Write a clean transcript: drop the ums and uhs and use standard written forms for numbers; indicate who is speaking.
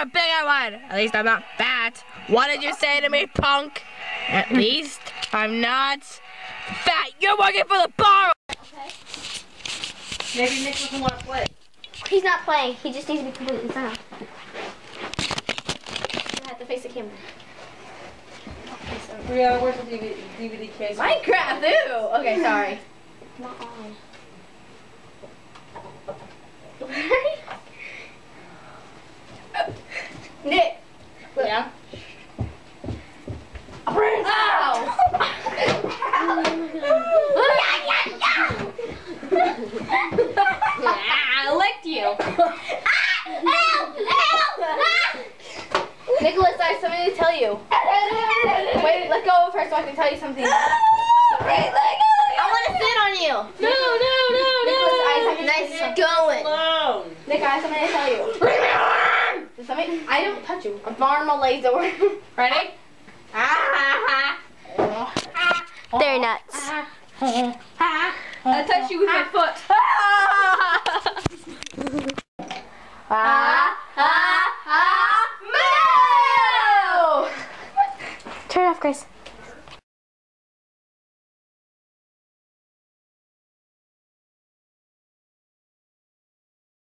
Speaker 1: a bigger one. At least I'm not fat. What did you say to me, punk? At least I'm not fat. You're working for the bar.
Speaker 2: Okay.
Speaker 1: Maybe Nick doesn't want to play.
Speaker 2: He's not playing. He just needs to be completely silent. I have to face the camera.
Speaker 1: Yeah, where's the DVD case?
Speaker 2: Minecraft, ew! Okay, sorry. Not on. Nick!
Speaker 1: Yeah?
Speaker 2: Ow! I licked you. Nicholas, I have something to tell you. Wait, let go of her so I can tell you something. I want to sit on you.
Speaker 1: No.
Speaker 2: Nicholas, I have something nice going.
Speaker 1: Alone.
Speaker 2: Nick, I have something to tell you. I don't touch you. A Marmalade door. Ready? They're nuts. I touched you with my foot. No! Turn it off, Grace.